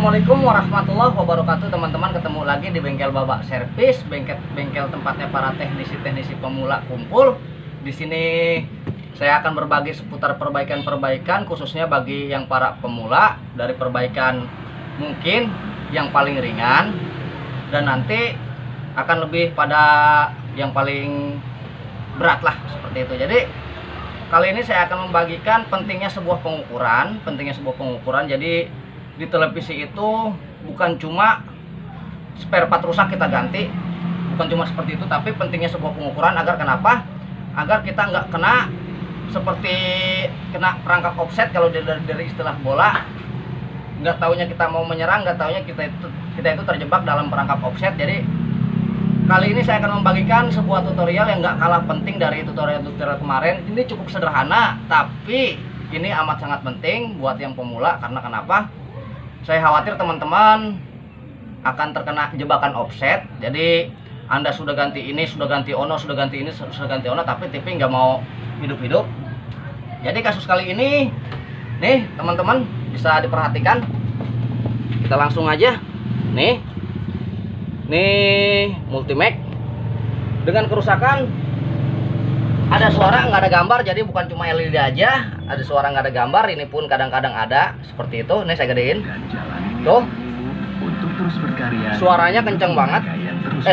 Assalamualaikum warahmatullahi wabarakatuh, teman-teman. Ketemu lagi di Bengkel Babak Servis, bengkel tempatnya para teknisi-teknisi pemula kumpul. Di sini saya akan berbagi seputar perbaikan-perbaikan khususnya bagi yang para pemula, dari perbaikan mungkin yang paling ringan dan nanti akan lebih pada yang paling berat lah, seperti itu. Jadi kali ini saya akan membagikan pentingnya sebuah pengukuran, Jadi di televisi itu bukan cuma spare part rusak kita ganti, bukan cuma seperti itu, tapi pentingnya sebuah pengukuran agar kenapa? Agar kita nggak kena seperti kena perangkap offset. Kalau dari istilah bola, nggak taunya kita mau menyerang, nggak taunya kita itu terjebak dalam perangkap offset. Jadi kali ini saya akan membagikan sebuah tutorial yang nggak kalah penting dari tutorial kemarin. Ini cukup sederhana, tapi ini amat sangat penting buat yang pemula. Karena kenapa? Saya khawatir teman-teman akan terkena jebakan offset. Jadi Anda sudah ganti ini, sudah ganti ono, sudah ganti ini, sudah ganti ono, tapi TV nggak mau hidup-hidup. Jadi kasus kali ini, nih teman-teman bisa diperhatikan. Kita langsung aja. Nih Multimax dengan kerusakan, ada suara nggak ada gambar. Jadi bukan cuma LED aja, ada suara nggak ada gambar. Ini pun kadang-kadang ada seperti itu. Nih saya gedein tuh, suaranya kenceng banget.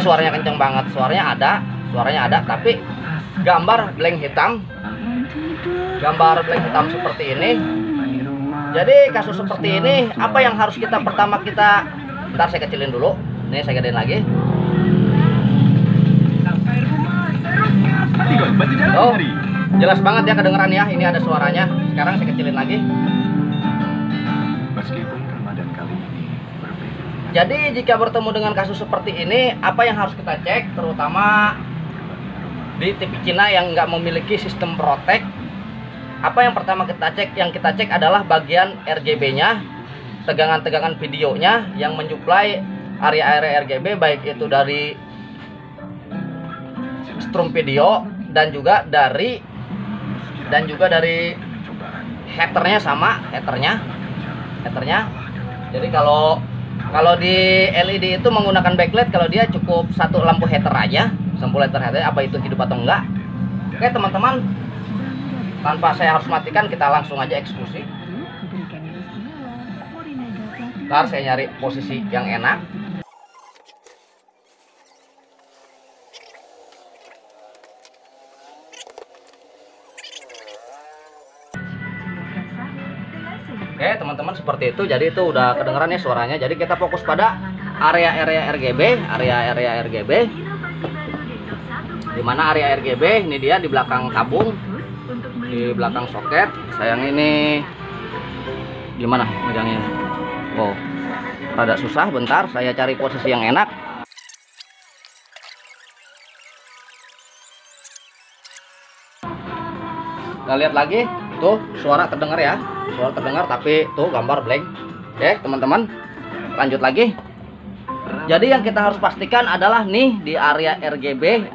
Suaranya ada, tapi gambar blank hitam seperti ini. Jadi kasus seperti ini, apa yang harus pertama kita ntar saya kecilin dulu. Nih saya gedein lagi. Oh, jelas banget ya, kedengeran ya. Ini ada suaranya. Sekarang saya kecilin lagi. Jadi jika bertemu dengan kasus seperti ini, apa yang harus kita cek? Terutama di TV Cina yang nggak memiliki sistem protect. Apa yang pertama kita cek? Yang kita cek adalah bagian RGB-nya, tegangan-tegangan videonya yang mensuplai area-area RGB, baik itu dari strum video dan juga dari headernya sama headernya. Jadi kalau di LED itu menggunakan backlight, kalau dia cukup satu lampu header aja, apa itu hidup atau enggak. Oke teman-teman, tanpa saya harus matikan, kita langsung aja eksekusi. Ntar saya nyari posisi yang enak. Oke teman-teman, seperti itu. Jadi itu udah kedengeran ya suaranya. Jadi kita fokus pada area RGB. Dimana area RGB ini dia di belakang tabung, di belakang soket. Sayang ini gimana megangnya? Oh, rada susah. Bentar saya cari posisi yang enak. Kita lihat lagi tuh, suara terdengar ya, tapi tuh gambar blank. Oke teman-teman, lanjut lagi. Jadi yang kita harus pastikan adalah nih di area RGB.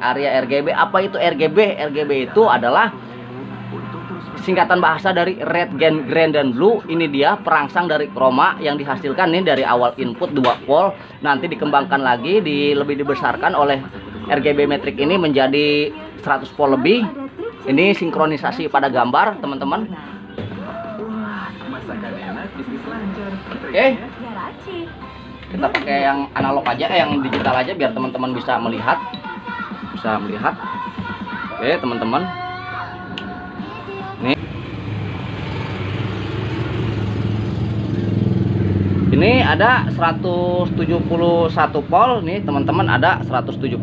Apa itu RGB? RGB itu adalah singkatan bahasa dari red, green, dan blue. Ini dia perangsang dari chroma yang dihasilkan nih dari awal input 2 volt, nanti dikembangkan lagi, lebih dibesarkan oleh RGB metrik ini menjadi 100 volt lebih. Ini sinkronisasi pada gambar teman-teman. Oke, kita pakai yang analog aja, yang digital aja, biar teman-teman bisa melihat. Oke teman-teman, nih ini ada 171 volt nih teman-teman, ada 171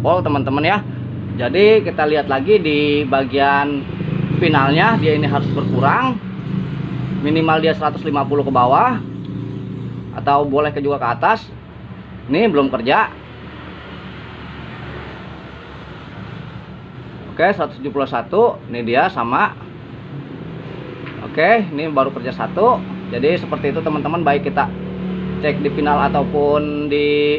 volt teman-teman ya. Jadi kita lihat lagi di bagian finalnya, dia ini harus berkurang, minimal dia 150 ke bawah atau boleh juga ke atas. Ini belum kerja. Oke 171, ini dia sama. Oke, ini baru kerja 1. Jadi seperti itu teman-teman, baik kita cek di final ataupun di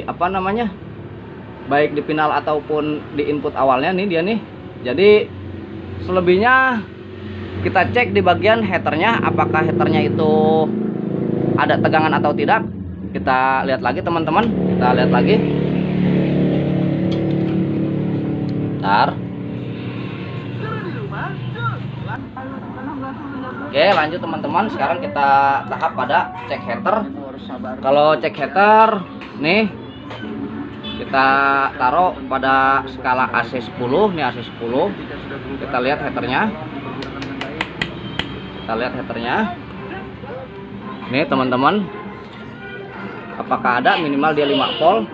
baik di final ataupun di input awalnya. Nih dia nih. Jadi selebihnya kita cek di bagian headernya, apakah headernya itu ada tegangan atau tidak. kita lihat lagi teman-teman, kita lihat lagi. Bentar. Oke, lanjut teman-teman. Sekarang kita tahap pada cek heater. Kalau cek heater nih kita taruh pada skala AC10. Nih AC10. Kita lihat heaternya. Kita lihat heaternya. Nih teman-teman, apakah ada? Minimal dia 5 volt.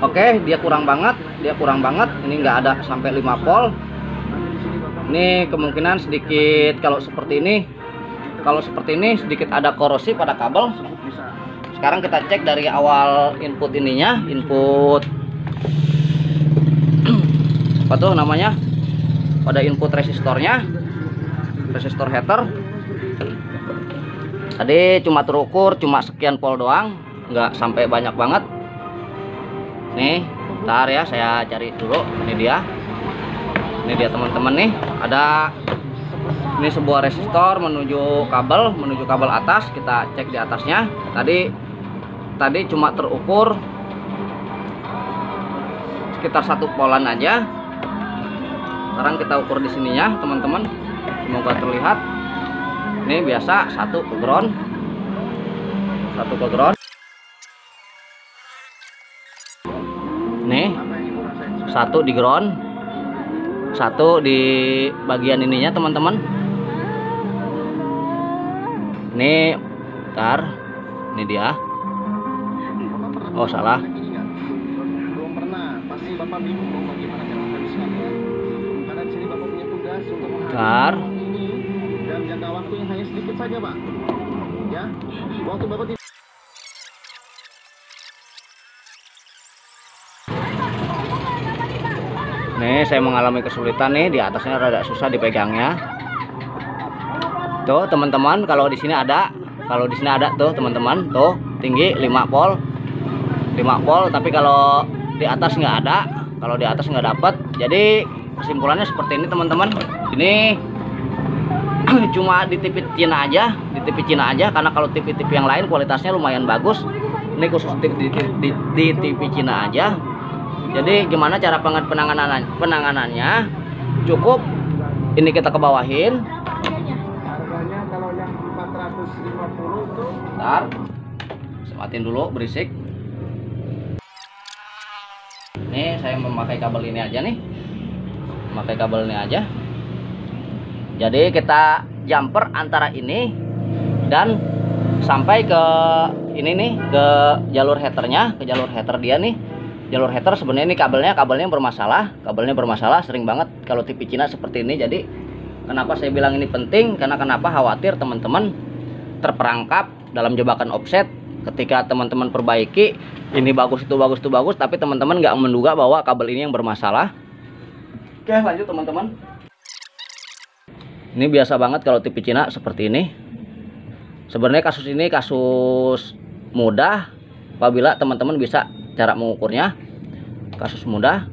Oke, dia kurang banget. Ini nggak ada sampai 5 volt. Ini kemungkinan sedikit, kalau seperti ini sedikit ada korosi pada kabel. Sekarang kita cek dari awal input ininya, input apa tuh namanya, pada input resistornya, resistor heater. Tadi cuma terukur cuma sekian volt doang, nggak sampai banyak banget. Nih, bentar ya, saya cari dulu. Ini dia teman-teman nih, ada ini sebuah resistor menuju kabel atas. Kita cek di atasnya. Tadi cuma terukur sekitar 1 voltan aja. Sekarang kita ukur di sininya teman-teman, semoga terlihat. Ini biasa 1 ke ground, 1 ke ground. Nih 1 di ground, 1 di bagian ininya teman-teman. Ini bentar, ini dia. Oh salah. Belum pernah, pasti Bapak bingung dong bagaimana cara menghabiskannya. Karena di sini Bapak punya tugas untuk Bentar. ini dan jangka waktu yang hanya sedikit saja, Pak. Ya, waktu Bapak tidak. Nih saya mengalami kesulitan nih, di atasnya rada susah dipegangnya. Tuh teman-teman, kalau di sini ada tuh teman-teman, tuh tinggi 5 volt, tapi kalau di atas nggak ada, dapat. Jadi kesimpulannya seperti ini teman-teman. Ini cuma di TV Cina aja, karena kalau TV-TV yang lain kualitasnya lumayan bagus. Ini khusus di TV Cina aja. Jadi gimana cara penanganannya? Cukup ini kita kebawahin. Harganya kalau yang 450 tuh. Bentar, saya matiin dulu berisik. Nih saya memakai kabel ini aja nih, Jadi kita jumper antara ini dan sampai ke ini nih, ke jalur heaternya, ke jalur heater dia nih. Jalur heater sebenarnya ini kabelnya bermasalah, sering banget kalau TV Cina seperti ini. Jadi kenapa saya bilang ini penting? Karena kenapa khawatir teman-teman terperangkap dalam jebakan offset ketika teman-teman perbaiki. Ini bagus, itu bagus, tapi teman-teman nggak menduga bahwa kabel ini yang bermasalah. Oke, lanjut teman-teman. Ini biasa banget kalau TV Cina seperti ini. Sebenarnya kasus ini kasus mudah apabila teman-teman bisa cara mengukurnya, kasus mudah.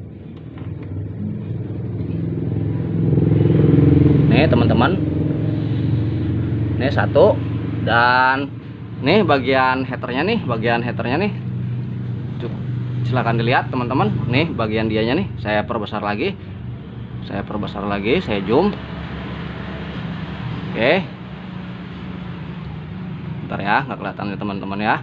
Nih teman-teman, nih 1, dan nih bagian heaternya nih, silahkan dilihat teman-teman. Nih bagian dianya nih, saya perbesar lagi, saya zoom. Oke, bentar ya, nggak kelihatan ya teman-teman ya.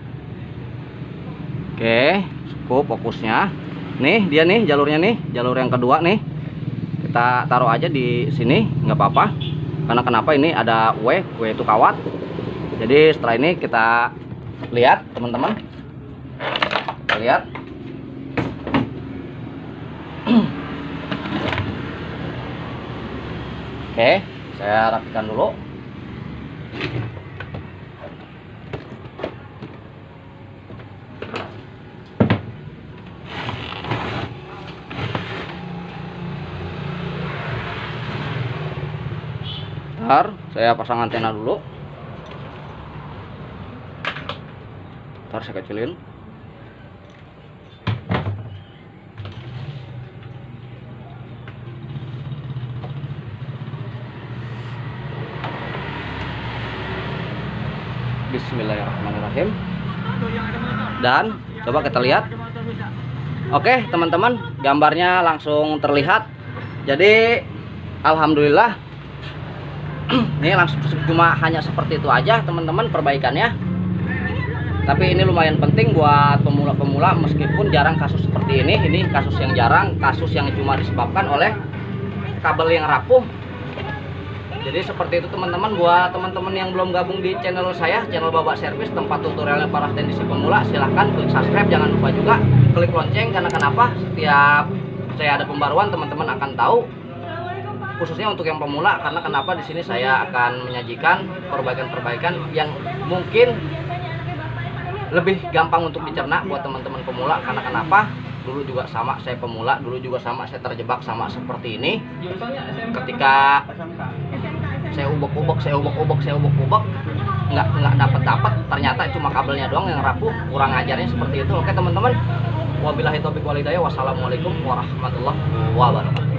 Oke, cukup fokusnya. Nih dia nih jalurnya nih, jalur yang kedua nih. Kita taruh aja di sini, nggak apa-apa. Karena kenapa ini ada W itu kawat. Jadi setelah ini kita lihat teman-teman. Kita lihat. Oke, saya rapikan dulu. Bentar, saya pasang antena dulu. Bentar, saya kecilin. Bismillahirrahmanirrahim. Dan coba kita lihat. Oke teman-teman, gambarnya langsung terlihat. Jadi alhamdulillah ini langsung cuma hanya seperti itu aja teman-teman perbaikannya. Tapi ini lumayan penting buat pemula-pemula, meskipun jarang kasus seperti ini. Ini kasus yang jarang, kasus yang cuma disebabkan oleh kabel yang rapuh. Jadi seperti itu teman-teman. Buat teman-teman yang belum gabung di channel saya, channel Babak Servis, tempat tutorialnya para teknisi pemula, silahkan klik subscribe. Jangan lupa juga klik lonceng, karena kenapa? Setiap saya ada pembaruan teman-teman akan tahu. Khususnya untuk yang pemula, karena kenapa di sini saya akan menyajikan perbaikan-perbaikan yang mungkin lebih gampang untuk dicerna buat teman-teman pemula. Karena kenapa? Dulu juga sama saya pemula, dulu juga sama saya terjebak sama seperti ini. Ketika saya ubek-ubek nggak dapat, ternyata cuma kabelnya doang yang rapuh, kurang ajarnya seperti itu. Oke teman-teman, wabillahi taufiq wal hidayah, wassalamualaikum warahmatullahi wabarakatuh.